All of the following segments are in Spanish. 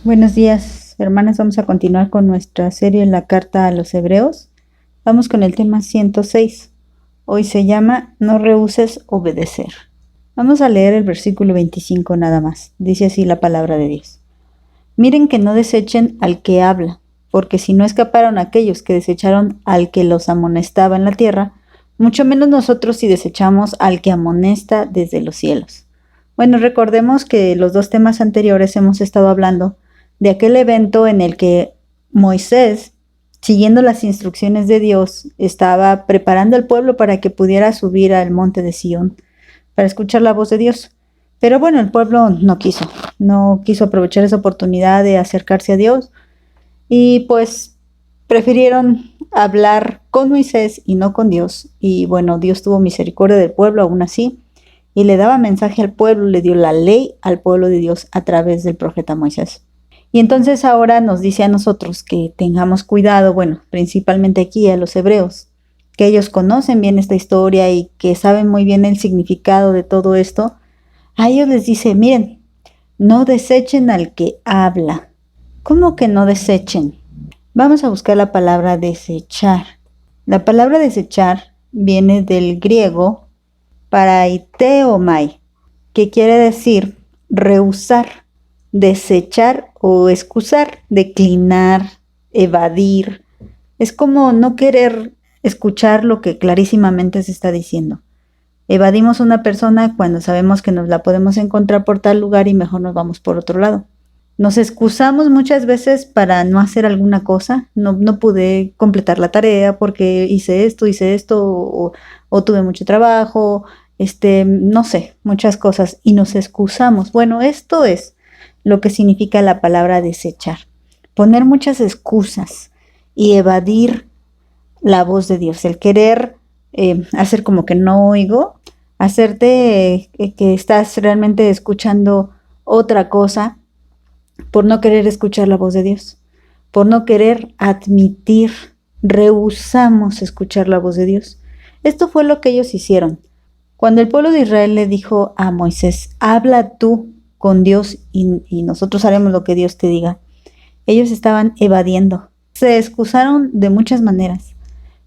Buenos días, hermanas. Vamos a continuar con nuestra serie en la carta a los Hebreos. Vamos con el tema 106. Hoy se llama No rehuses obedecer. Vamos a leer el versículo 25 nada más. Dice así la palabra de Dios. Miren que no desechen al que habla, porque si no escaparon aquellos que desecharon al que los amonestaba en la tierra, mucho menos nosotros si desechamos al que amonesta desde los cielos. Bueno, recordemos que los dos temas anteriores hemos estado hablando de aquel evento en el que Moisés, siguiendo las instrucciones de Dios, estaba preparando al pueblo para que pudiera subir al monte de Sión para escuchar la voz de Dios. Pero bueno, el pueblo no quiso aprovechar esa oportunidad de acercarse a Dios y pues prefirieron hablar con Moisés y no con Dios. Y bueno, Dios tuvo misericordia del pueblo aún así y le daba mensaje al pueblo, le dio la ley al pueblo de Dios a través del profeta Moisés. Y entonces ahora nos dice a nosotros que tengamos cuidado, bueno, principalmente aquí a los hebreos, que ellos conocen bien esta historia y que saben muy bien el significado de todo esto. A ellos les dice, miren, no desechen al que habla. ¿Cómo que no desechen? Vamos a buscar la palabra desechar. La palabra desechar viene del griego paraiteomai, que quiere decir rehusar, desechar o excusar, declinar, evadir. Es como no querer escuchar lo que clarísimamente se está diciendo. Evadimos a una persona cuando sabemos que nos la podemos encontrar por tal lugar y mejor nos vamos por otro lado. Nos excusamos muchas veces para no hacer alguna cosa. No pude completar la tarea porque hice esto o tuve mucho trabajo, no sé, muchas cosas y nos excusamos. Bueno, esto es lo que significa la palabra desechar. Poner muchas excusas y evadir la voz de Dios, el querer hacer como que no oigo, hacerte que estás realmente escuchando otra cosa por no querer escuchar la voz de Dios, por no querer admitir, rehusamos escuchar la voz de Dios. Esto fue lo que ellos hicieron. Cuando el pueblo de Israel le dijo a Moisés, habla tú con Dios y nosotros haremos lo que Dios te diga, ellos estaban evadiendo. Se excusaron de muchas maneras,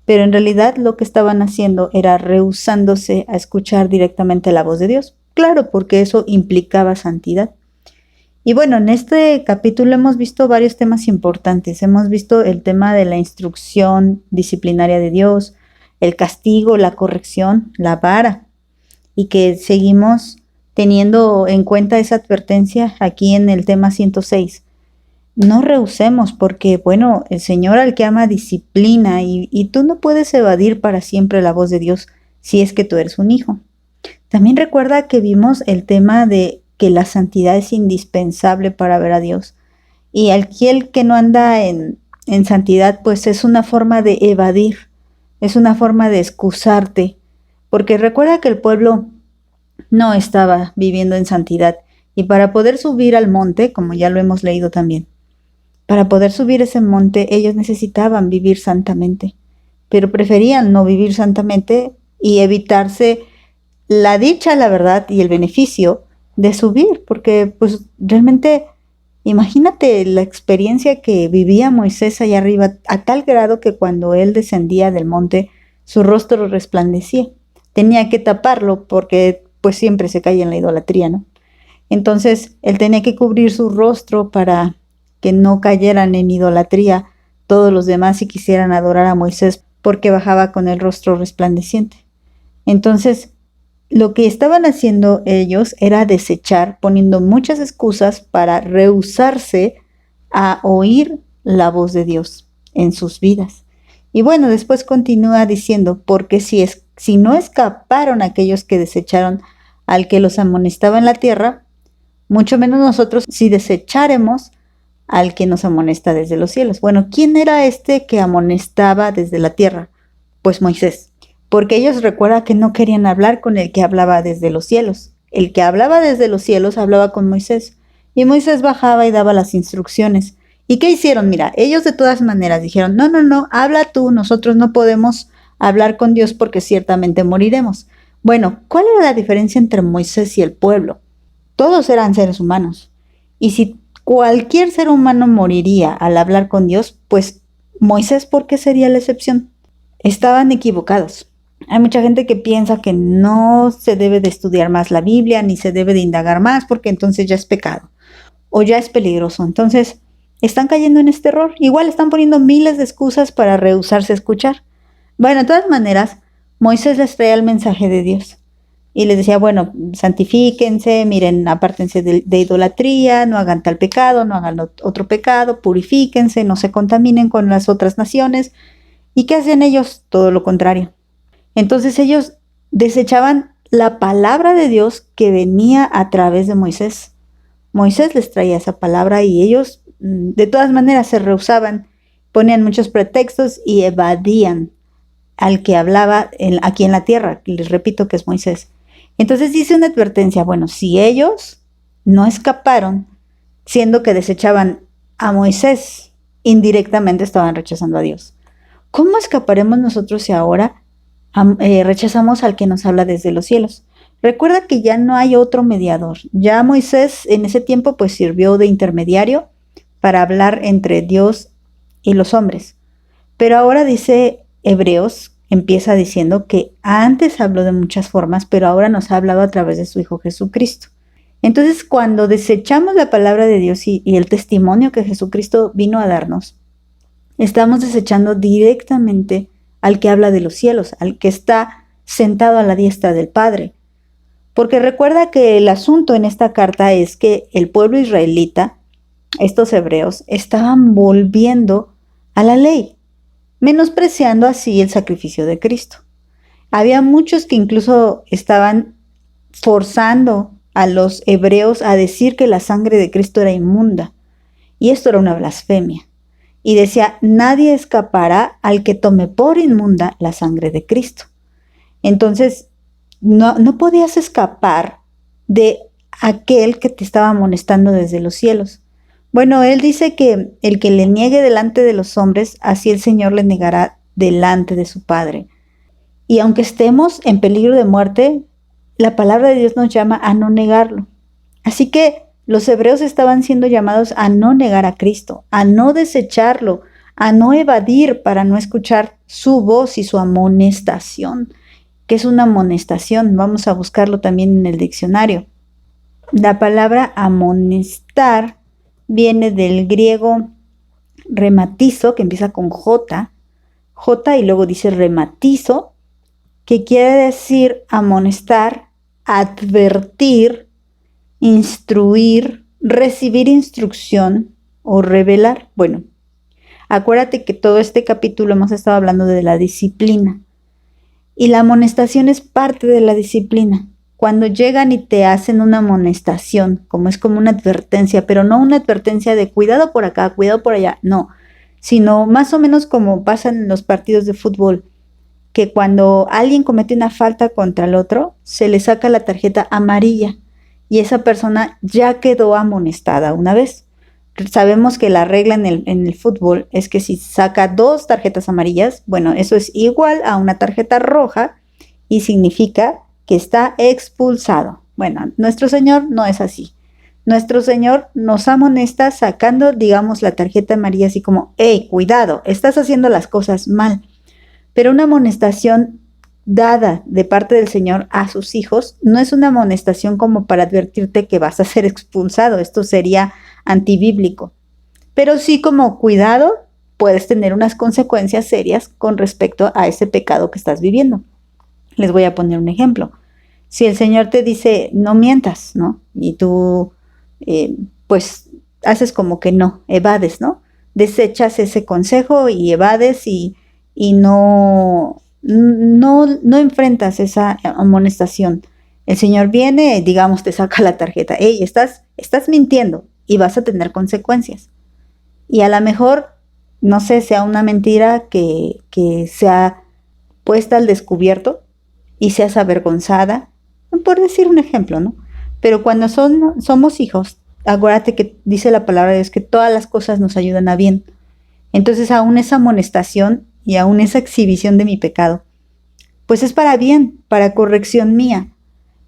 pero en realidad lo que estaban haciendo era rehusándose a escuchar directamente la voz de Dios. Claro, porque eso implicaba santidad. Y bueno, en este capítulo hemos visto varios temas importantes. Hemos visto el tema de la instrucción disciplinaria de Dios, el castigo, la corrección, la vara, y que seguimos teniendo en cuenta esa advertencia aquí en el tema 106. No rehusemos porque, bueno, el Señor al que ama disciplina y tú no puedes evadir para siempre la voz de Dios si es que tú eres un hijo. También recuerda que vimos el tema de que la santidad es indispensable para ver a Dios. Y aquel que no anda en santidad, pues es una forma de evadir, es una forma de excusarte. Porque recuerda que el pueblo no estaba viviendo en santidad. Y para poder subir al monte, como ya lo hemos leído también, para poder subir ese monte, ellos necesitaban vivir santamente. Pero preferían no vivir santamente y evitarse la dicha, la verdad y el beneficio de subir, porque pues realmente imagínate la experiencia que vivía Moisés allá arriba a tal grado que cuando él descendía del monte su rostro resplandecía. Tenía que taparlo porque pues siempre se cae en la idolatría, ¿no? Entonces él tenía que cubrir su rostro para que no cayeran en idolatría todos los demás y quisieran adorar a Moisés porque bajaba con el rostro resplandeciente. Entonces lo que estaban haciendo ellos era desechar, poniendo muchas excusas para rehusarse a oír la voz de Dios en sus vidas. Y bueno, después continúa diciendo, porque si no escaparon aquellos que desecharon al que los amonestaba en la tierra, mucho menos nosotros si desecharemos al que nos amonesta desde los cielos. Bueno, ¿quién era este que amonestaba desde la tierra? Pues Moisés. Porque ellos recuerdan que no querían hablar con el que hablaba desde los cielos. El que hablaba desde los cielos hablaba con Moisés. Y Moisés bajaba y daba las instrucciones. ¿Y qué hicieron? Mira, ellos de todas maneras dijeron, no, habla tú, nosotros no podemos hablar con Dios porque ciertamente moriremos. Bueno, ¿cuál era la diferencia entre Moisés y el pueblo? Todos eran seres humanos. Y si cualquier ser humano moriría al hablar con Dios, pues Moisés, ¿por qué sería la excepción? Estaban equivocados. Hay mucha gente que piensa que no se debe de estudiar más la Biblia, ni se debe de indagar más, porque entonces ya es pecado o ya es peligroso. Entonces, están cayendo en este error. Igual están poniendo miles de excusas para rehusarse a escuchar. Bueno, de todas maneras, Moisés les traía el mensaje de Dios y les decía, bueno, santifíquense, miren, apártense de idolatría, no hagan tal pecado, no hagan otro pecado, purifíquense, no se contaminen con las otras naciones. ¿Y qué hacían ellos? Todo lo contrario. Entonces ellos desechaban la palabra de Dios que venía a través de Moisés. Moisés les traía esa palabra y ellos de todas maneras se rehusaban, ponían muchos pretextos y evadían al que hablaba aquí en la tierra, les repito que es Moisés. Entonces dice una advertencia, bueno, si ellos no escaparon, siendo que desechaban a Moisés, indirectamente estaban rechazando a Dios. ¿Cómo escaparemos nosotros si ahora rechazamos al que nos habla desde los cielos? Recuerda que ya no hay otro mediador. Ya Moisés en ese tiempo pues sirvió de intermediario para hablar entre Dios y los hombres. Pero ahora dice Hebreos, empieza diciendo que antes habló de muchas formas, pero ahora nos ha hablado a través de su Hijo Jesucristo. Entonces, cuando desechamos la palabra de Dios y el testimonio que Jesucristo vino a darnos, estamos desechando directamente al que habla de los cielos, al que está sentado a la diestra del Padre. Porque recuerda que el asunto en esta carta es que el pueblo israelita, estos hebreos, estaban volviendo a la ley, menospreciando así el sacrificio de Cristo. Había muchos que incluso estaban forzando a los hebreos a decir que la sangre de Cristo era inmunda, y esto era una blasfemia. Y decía, nadie escapará al que tome por inmunda la sangre de Cristo. Entonces, no podías escapar de aquel que te estaba amonestando desde los cielos. Bueno, él dice que el que le niegue delante de los hombres, así el Señor le negará delante de su Padre. Y aunque estemos en peligro de muerte, la palabra de Dios nos llama a no negarlo. Así que los hebreos estaban siendo llamados a no negar a Cristo, a no desecharlo, a no evadir para no escuchar su voz y su amonestación. ¿Qué es una amonestación? Vamos a buscarlo también en el diccionario. La palabra amonestar viene del griego rematizo, que empieza con J, y luego dice rematizo, que quiere decir amonestar, advertir, instruir, recibir instrucción o revelar. Bueno, acuérdate que todo este capítulo hemos estado hablando de la disciplina. Y la amonestación es parte de la disciplina. Cuando llegan y te hacen una amonestación, como es como una advertencia, pero no una advertencia de cuidado por acá, cuidado por allá, no, sino más o menos como pasa en los partidos de fútbol, que cuando alguien comete una falta contra el otro, se le saca la tarjeta amarilla y esa persona ya quedó amonestada una vez. Sabemos que la regla en el fútbol es que si saca 2 tarjetas amarillas, bueno, eso es igual a una tarjeta roja y significa que está expulsado. Bueno, nuestro Señor no es así. Nuestro Señor nos amonesta sacando, digamos, la tarjeta amarilla así como, hey, cuidado, estás haciendo las cosas mal. Pero una amonestación dada de parte del Señor a sus hijos no es una amonestación como para advertirte que vas a ser expulsado. Esto sería antibíblico. Pero sí, como cuidado, puedes tener unas consecuencias serias con respecto a ese pecado que estás viviendo. Les voy a poner un ejemplo. Si el Señor te dice, no mientas, ¿no? Y tú, pues, haces como que no, evades, ¿no? Desechas ese consejo y evades y no enfrentas esa amonestación. El Señor viene, digamos, te saca la tarjeta. Hey, estás mintiendo y vas a tener consecuencias. Y a lo mejor, no sé, sea una mentira que sea puesta al descubierto y seas avergonzada, por decir un ejemplo, ¿no? Pero cuando somos hijos, acuérdate que dice la palabra de Dios que todas las cosas nos ayudan a bien. Entonces, aún esa amonestación y aún esa exhibición de mi pecado, pues es para bien, para corrección mía.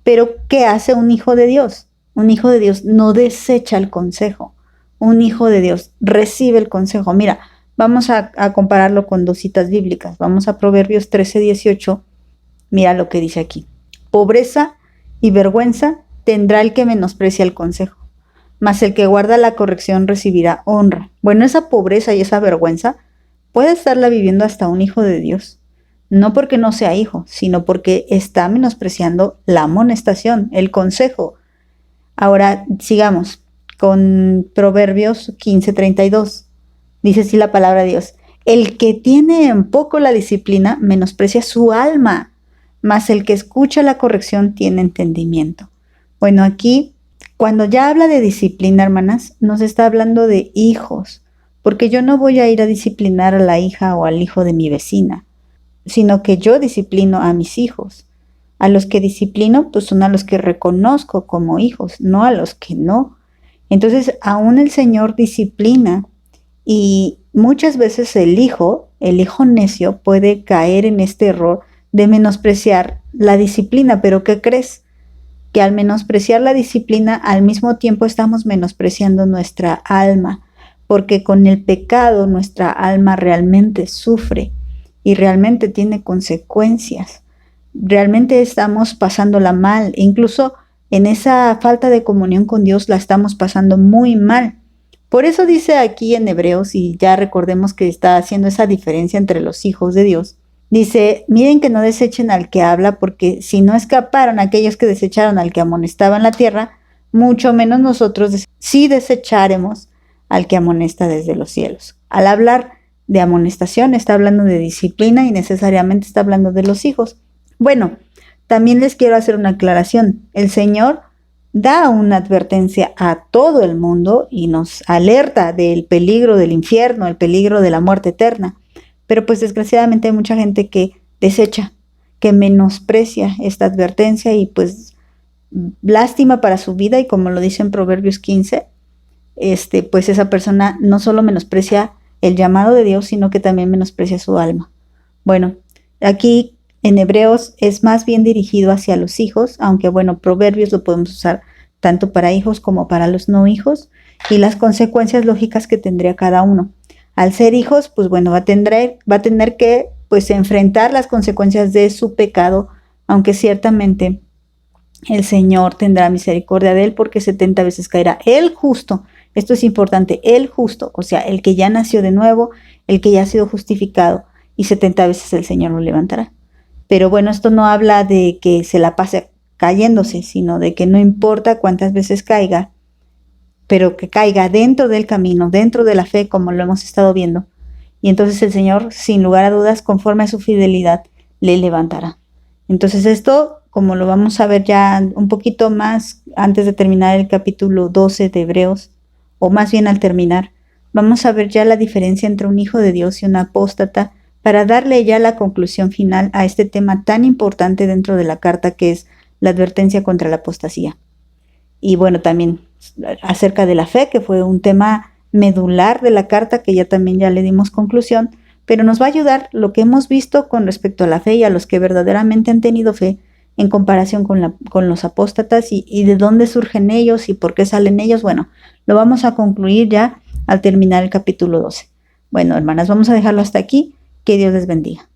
Pero, ¿qué hace un hijo de Dios? Un hijo de Dios no desecha el consejo. un hijo de Dios recibe el consejo. Mira, vamos a compararlo con dos citas bíblicas. Vamos a Proverbios 13:18. Mira lo que dice aquí. Pobreza y vergüenza tendrá el que menosprecia el consejo, mas el que guarda la corrección recibirá honra. Bueno, esa pobreza y esa vergüenza puede estarla viviendo hasta un hijo de Dios. No porque no sea hijo, sino porque está menospreciando la amonestación, el consejo. Ahora sigamos con Proverbios 15:32. Dice así la palabra de Dios. El que tiene en poco la disciplina menosprecia su alma, mas el que escucha la corrección tiene entendimiento. Bueno, aquí, cuando ya habla de disciplina, hermanas, nos está hablando de hijos, porque yo no voy a ir a disciplinar a la hija o al hijo de mi vecina, sino que yo disciplino a mis hijos. A los que disciplino, pues son a los que reconozco como hijos, no a los que no. Entonces, aún el Señor disciplina y muchas veces el hijo necio, puede caer en este error de menospreciar la disciplina. Pero ¿qué crees? Que al menospreciar la disciplina, al mismo tiempo estamos menospreciando nuestra alma, porque con el pecado nuestra alma realmente sufre y realmente tiene consecuencias. Realmente estamos pasándola mal, incluso en esa falta de comunión con Dios la estamos pasando muy mal. Por eso dice aquí en Hebreos, y ya recordemos que está haciendo esa diferencia entre los hijos de Dios, dice, miren que no desechen al que habla, porque si no escaparon aquellos que desecharon al que amonestaba en la tierra, mucho menos nosotros sí desecharemos al que amonesta desde los cielos. Al hablar de amonestación, está hablando de disciplina y necesariamente está hablando de los hijos. Bueno, también les quiero hacer una aclaración. El Señor da una advertencia a todo el mundo y nos alerta del peligro del infierno, el peligro de la muerte eterna. Pero pues desgraciadamente hay mucha gente que desecha, que menosprecia esta advertencia y pues lástima para su vida, y como lo dice en Proverbios 15, pues esa persona no solo menosprecia el llamado de Dios, sino que también menosprecia su alma. Bueno, aquí en Hebreos es más bien dirigido hacia los hijos, aunque bueno, Proverbios lo podemos usar tanto para hijos como para los no hijos, y las consecuencias lógicas que tendría cada uno. Al ser hijos, pues bueno, va a tener que pues enfrentar las consecuencias de su pecado, aunque ciertamente el Señor tendrá misericordia de él, porque 70 veces caerá. El justo, esto es importante, el justo, o sea, el que ya nació de nuevo, el que ya ha sido justificado, y 70 veces el Señor lo levantará. Pero bueno, esto no habla de que se la pase cayéndose, sino de que no importa cuántas veces caiga, pero que caiga dentro del camino, dentro de la fe, como lo hemos estado viendo. Y entonces el Señor, sin lugar a dudas, conforme a su fidelidad, le levantará. Entonces esto, como lo vamos a ver ya un poquito más antes de terminar el capítulo 12 de Hebreos, o más bien al terminar, vamos a ver ya la diferencia entre un hijo de Dios y un apóstata, para darle ya la conclusión final a este tema tan importante dentro de la carta, que es la advertencia contra la apostasía. Y bueno, también acerca de la fe, que fue un tema medular de la carta, que también ya le dimos conclusión, pero nos va a ayudar lo que hemos visto con respecto a la fe y a los que verdaderamente han tenido fe en comparación con los apóstatas, y de dónde surgen ellos y por qué salen ellos. Bueno, lo vamos a concluir ya al terminar el capítulo 12. Bueno, hermanas, vamos a dejarlo hasta aquí. Que Dios les bendiga.